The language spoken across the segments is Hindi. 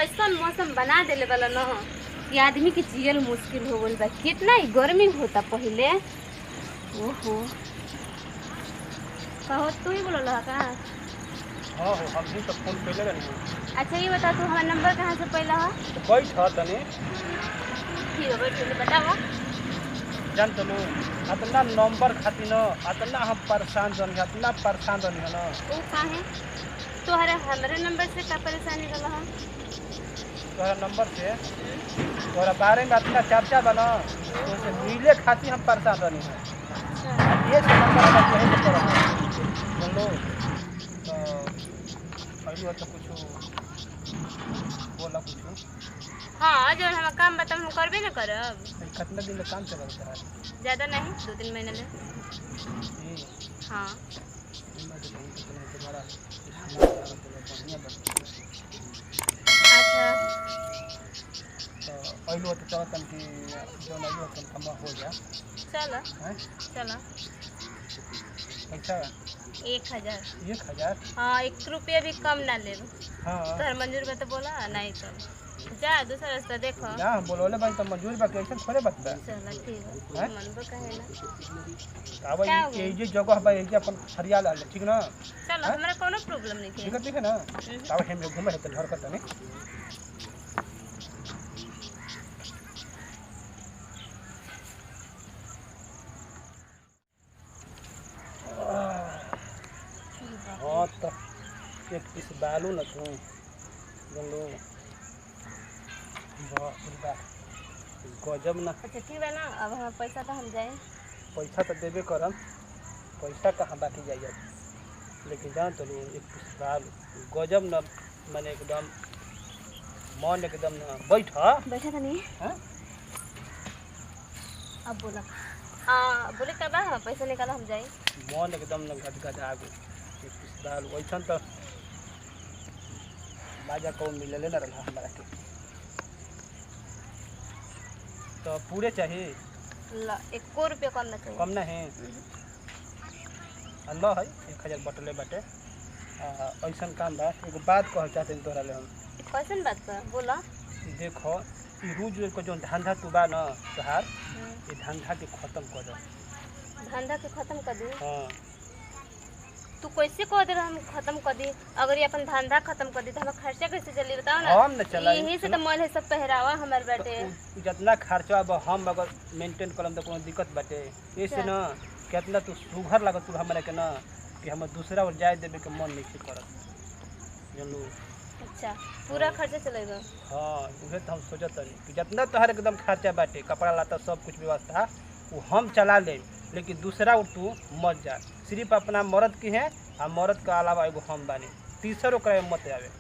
ऐसा मौसम बना देले वाला न कि आदमी के जियल मुश्किल हो गइल बा। कितना ही गर्मी होता पहले। ओहो, कहो तू ही बोल रहा का? हाँ हो हम ही तो फोन कैले रहनी। अच्छा ये बता, तू हमारा नंबर कहाँ से पहला है? तो बैठ तनी ठीक है, बैठ बतावा। जान तलू अतना नंबर खातिर न अतना हम परेशान रहनी, अतना परेशान रहनी है ना। ओ काहे? तोहरे हमरे नंबर से का परेशानी रहला है? तोहरा नंबर से तोहरा बारे में इतना चर्चा बना तो उसे मिले खातिर हम परेशान रहनी है। ये से नंबर हमारा कहीं तो पड़ा बोलो तो कुछ बोला कुछ। हाँ, जो हम काम बता हम करबे न करब। कितना दिन में काम चला है? ज़्यादा नहीं, 2-3 महीने ले। हाँ अच्छा, तो अइलो तो चलतन कि जो नहीं होतन कम हो जा। चलो हैं चलो। पैसा 1000। 1000? हाँ, 1 रुपया भी कम ना ले। हाँ तोहर मंजूर बा तो बोला, नहीं तो जा दूसरा रास्ता देखो। ना हम बोलोले भाई तो मंजूर बा कैसे थोड़े बता। चलो ठीक है, मनबो कहे ना। अब ये जे जगह बा ये अपन हरियाल आले ठीक ना। चलो, हमरा कोनो प्रॉब्लम नहीं है। ठीक है ना। अब हम लोग घूमे रहते घर करते नहीं। हाँ तो एक पीस बालू न तू बोलो गजब ना। अच्छा ठीक है ना, अब हम पैसा तो हम जाए। पैसा तो देवे करम, पैसा कहाँ बाकी जाइए लेकिन जान तो एक पीस बालू गजब न मैंने एकदम मन एकदम न बैठा बैठा था नहीं। हाँ अब बोला। हाँ बोले कब पैसा निकाला हम जाए। मन एकदम न गदगद आगो एक पीस बालू वैसा तो बाजा को मिलले न रहा हमारा के। तो पूरे चाहिए? 1 रुपया कम ना चाहिए। कम ना है? अल्लाह है 1000 बटले बाटे। ऐसा काम बा एगो बात कह चाहते तोहरा ले हम। कैसन बात बा बोला। देखो ई रोज रोज को जो धंधा तू बा न तोहार ये धंधा के खत्म कर दो। धंधा के खत्म कर दी? हाँ तू कैसे कह दे हम खत्म कर दी? अगर ये अपन धंधा खत्म कर दी तो हमारा खर्चा कैसे चली बताओ ना। हम न चला यही से तो मन है सब पहरावा हमार बाटे। जितना खर्चा बा हम अगर मेंटेन करम तो कोनो दिक्कत बाटे ऐसे न कितना तू सुघर लागत तू हमरा के न कि हम दूसरा और जाय देबे के मन नहीं करत जानलू। अच्छा पूरा खर्चा चलेगा? हाँ उहे तो हम सोचत हनी कि जितना तोहर एकदम खर्चा बाटे कपड़ा लत्ता सब कुछ व्यवस्था वो हम चला ले लेकिन दूसरा और तू मत जा। सिर्फ अपना मर्द की है और मर्द के अलावा एगो हम बानी तीसरो करे मत आवे।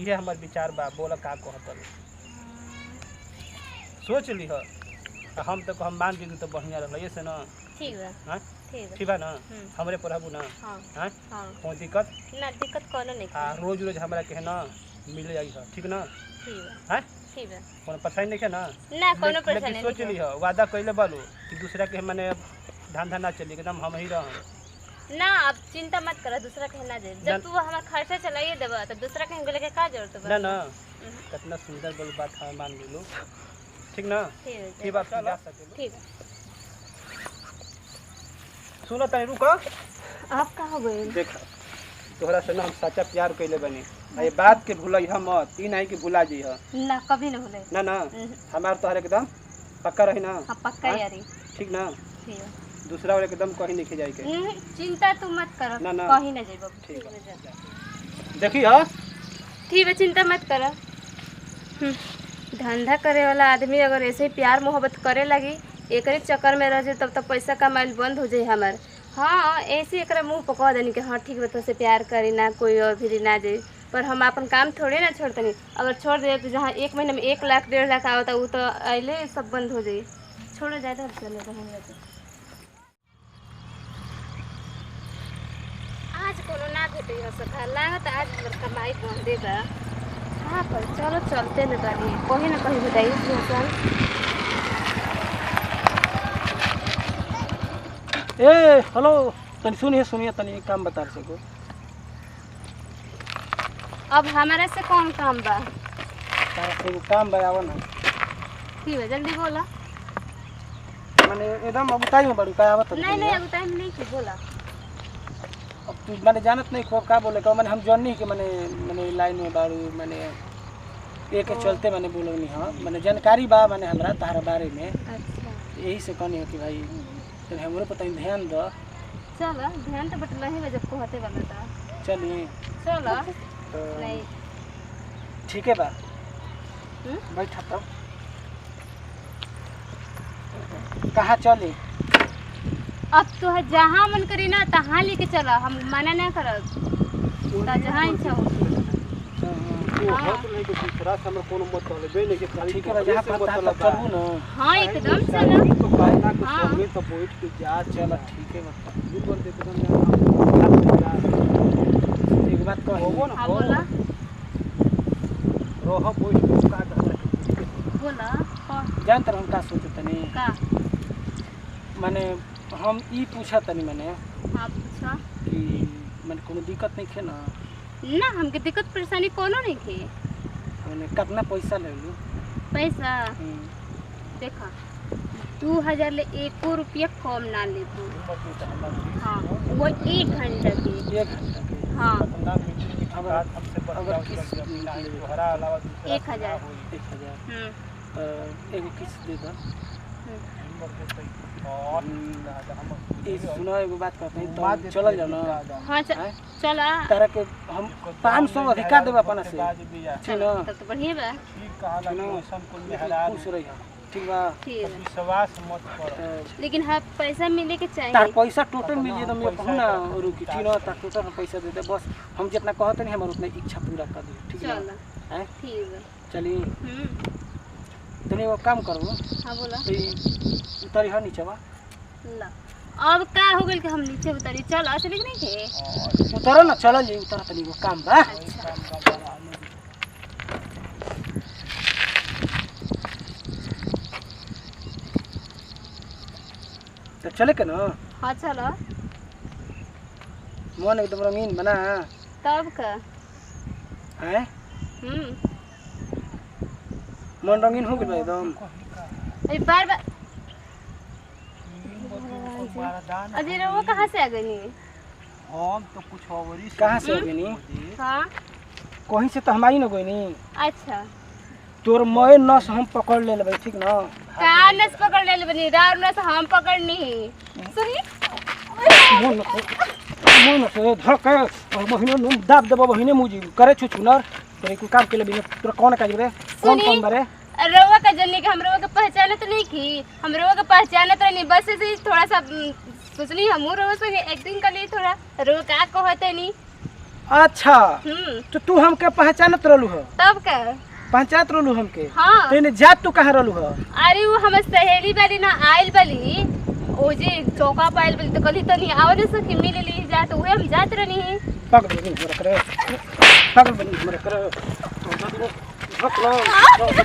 ये हमार विचार बा बोला का कहत सोच ली हो। हम तो हम मान ली तो बढ़िया रह से ना। ठीक बा। हाँ ठीक बा ना हमरे पढ़ाबू ना। हाँ हाँ हाँ कोई दिक्कत ना, दिक्कत कोनो नहीं। रोज रोज हमरा के है ना मिल जाई हो ठीक ना। ठीक बा। हाँ ठीक बा। कोनो परेशानी नहीं है ना? ना कोनो परेशानी नहीं। सोच ली हो वादा कैले बालू कि दूसरा के माने धंधा ना चली एकदम हम ही रह ना। अब चिंता मत कर, दूसरा कहीं ना जाए। जब तू हमारा खर्चा चलाइए देबा तो दूसरा कहीं बोले के का जरूरत बा? ना ना कितना सुंदर बोल बात हम मान लीलू ठीक ना। ठीक बात जा सके ठीक। सुनो तनी रुको। आप कहाँ गए? देख तोहरा से ना हम सच्चा प्यार कैले बनी ये बात के भूल मत। ई नहीं कि भुला जी ना, कभी ना भूले। ना ना हमार तोहर एकदम पक्का रही ना। हाँ पक्का यारी। ठीक ना। ठीक है। दूसरा और एकदम कहीं नहीं जाए के। चिंता तू मत कर, ना ना कहीं ना जाइबो। ठीक है देखी हाँ ठीक है, चिंता मत कर। धंधा करे वाला आदमी अगर ऐसे ही प्यार मोहब्बत करे लगी एक चक्कर में रह जाए तब तक पैसा कमाइल बंद हो जाए हमार। हाँ ऐसे एक मुँह पर कह देनी कि हाँ ठीक बता से प्यार करी ना कोई और भी ना जाए। पर हम अपन काम थोड़े ना छोड़ते। अगर छोड़ दे तो जहाँ 1 महीने में 1 लाख 1.5 लाख आवता वो तो अले सब बंद हो जाए। छोड़ो जाए तो चले तो आज कोनो ना भेटे सका लागत आज हमर कमाई बंदे बा। कहाँ पर चलो चलते न कहीं कहीं ना कहीं बताइए ए हेलो तनी सुनिए तनी एक काम बता सको। अब हमारे से कौन काम बा? तारा से एगो काम बा आवा ना ठीक है जल्दी बोला। माने एकदम अब ताई में बड़ू का आवत नहीं नहीं अभी टाइम नहीं थी बोला। अब तू माने जानत नहीं खूब का बोले का माने हम जाननी के माने माने लाइन में बाड़ू माने एक के चलते माने बोलनी हां माने जानकारी बा माने हमरा तारा बारे में। अच्छा यही से कहनी है कि भाई तने हमरो पता ध्यान द। चल ध्यान तो बटला ही जब कहते वाला था। चलिए चल तो नहीं ठीक है बा बैठा तब कहाँ चले अब तो है जहाँ मन करी ना तहाँ लेके चला हम मना नहीं करब जहाँ इच्छा हो। वो हट नहीं के दूसरा से हमर कोनो मतलब बे नहीं के खाली ठीक है बा जहाँ पता है तब चलू ना। हाँ एकदम चला। तो काहे ना कुछ हाँ। होगे तो बैठ के जा चल ठीक है बा ऊपर देख एकदम एक बात होबो कहो ना हाँ बोला रोह बैठ के का कर बोला जान तर हम का सोचत तनी का माने हम ई पूछा तनी माने हाँ पूछा कि माने कोनो दिक्कत नहीं खे ना ना हमके दिक्कत परेशानी कोनो नहीं थी। माने कितना पैसा ले लू पैसा देखा 2000 ले 1 रुपया कम ना ले तू। हाँ वो 1 घंटा के 1 घंटा के हाँ अगर किस 1000 एगो किस्त दे दो। ये सुनो एगो बात कहते हैं तो चलल जाओ ना। हाँ हैं? चला तारा के हम 500 अधिकार देबे अपना से ठीक ना तब तो बढ़िया बा। खुश रही ठीक बा। ठीक है विश्वास मत कर लेकिन हाँ पैसा मिले के तार चाहिए। पैसा टोटल मिल जाए तो मैं कहूँ ना रुकी ठीक ना तार टोटल हम पैसा दे दे बस हम जितना कहते नहीं हमारे उतना इच्छा पूरा कर दे ठीक है चल हैं ठीक है चलिए तनी वो काम करो हाँ बोला तो उतरी है नीचे बा ला अब का हो गइल कि हम नीचे उतरी चल चले कि नहीं थे। उतरो ना चल जी उतर तनी वो काम बा। तो चले के ना हाँ चलो मन एकदम रंगीन बना तब का है मन रंगीन हो गया एकदम अरे बार बार अजी वो कहाँ से आ गई नी। हम तो कुछ और ही कहाँ से हो गई नी हाँ कहीं से तो हमारी ना गई नी अच्छा तोर मय नस हम पकड़ ले लेबै ठीक ना का नस पकड़ ले बनी रार नस हम पकड़नी सुनी मन से धके और बहिनो नु दाब देबो बहिने मुजी करे छु छुनर तोरे को काम के ले बिना तोरा कौन काज रे कौन कौन बारे रवा का जन्नी के हम रवा के पहचानत नहीं की हम रवा के पहचानत नहीं बस ऐसे थोड़ा सा सोचनी हम रवा से एक्टिंग कर ली थोड़ा रवा का कहते नहीं। अच्छा तो तू हमके पहचानत रहलू हो तब का पहचानत रहलू हमके हाँ तेने जात तू कहां रहलू हो। अरे वो हम सहेली वाली ना आइल वाली ओ जे चौका पाइल वाली तो कली तो नहीं आवरे से कि मिल ली जात उहे हम जात रहनी पागल बनी हमरा करे पागल बनी हमरा करे भकलो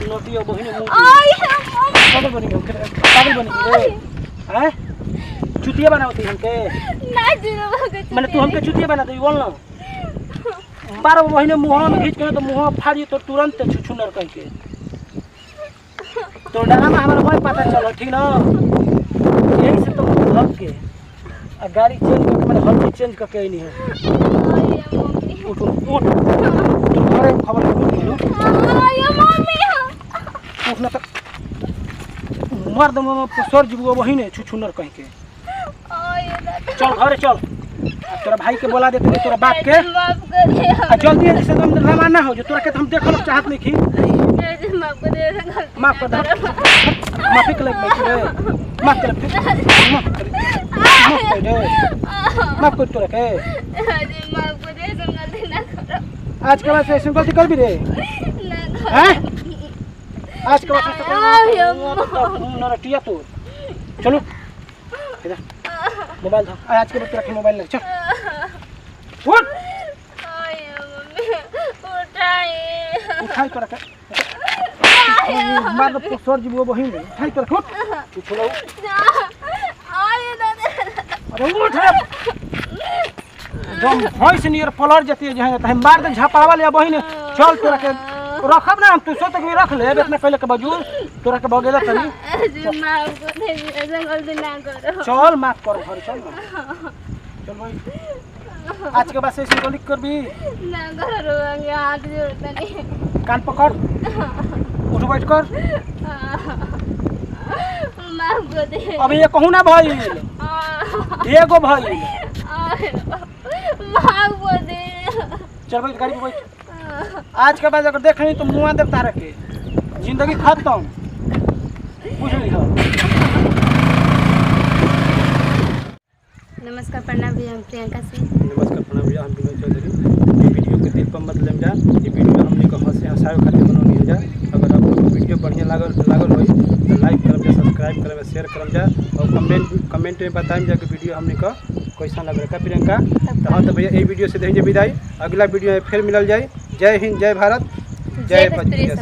नोटियो बहिने मुजी पागल बनी करे पागल बनी रे हैं चुतिया बनावती हमके ना जीरो माने तू हमके चुतिया बना दे बोल ना 12 महीने मुंह में खींच के तो मुंह फाड़ी तो तुरंत छुछुनर कह के तो डरामा हमारा कोई पता चलो ठीक ना यही से तो भाग के गाड़ी चेंज करके मैंने हल्की चेंज करके नहीं है उठ उठ तो घरे खबर उठना तो मार दम सर जीबो वही ने छुछुनर कह के चल घरे चल तोरा भाई के बोला देते तोरा बाप के आ जल्दी से तुम रवाना हो जो तोरा के हम देखल चाहत नहीं की माफ कर दे माफी के लग रे माफ कर माफ कर तोरा के आज के बाद से ऐसे गलती कर भी रे हैं आज के बाद से नरटिया तो चलो इधर मोबाइल दो आज के बाद तोरा के मोबाइल ले चल उठ उठाई तोरा के मार दो सर जी वो बहिन उठाई तोरा के उठ तू चलो अरे उठ रे जम भैंस नियर पलट जाती है जहां हम मार दे झपावा ले बहिन चल तोरा के रखब ना हम तू सो तक भी रख ले इतना पहले के बाजू तोरा के बगेला तनी जी माफ कर दे ऐसा गलती ना करो चल माफ कर घर चल ना चल भाई आज के बाद से ऐसे गलती कर भी ना करो रोएंगे हाथ जोड़ता नहीं कान पकड़ उठ बैठ कर माफ कर दे अभी ये कहूँ ना भाई एगो भाई माफ कर दे चल भाई गाड़ी पे बैठ आज के बाद अगर देख रही तो मुँह देव तारा के जिंदगी खत्म बुझ ली हो नमस्कार प्रणाम भैया हम प्रियंका सिंह नमस्कार प्रणाम भैया हम विनोद चौधरी। ये वीडियो के दिल पर मत लेम जा। ये वीडियो हमने को हंसे हंसावे खातिर बनौनी है जा। अगर आप लोग को वीडियो बढ़िया लागल होई तो लाइक करम जा, सब्सक्राइब करम जा, शेयर करम जा और कमेंट में बताएं जा कि वीडियो हमने को कैसा लग रहा है प्रियंका। तो हाँ तो भैया यही वीडियो से दीजिए विदाई। अगला वीडियो में फिर मिलल जाए। जय हिंद, जय भारत, जय बजरंग।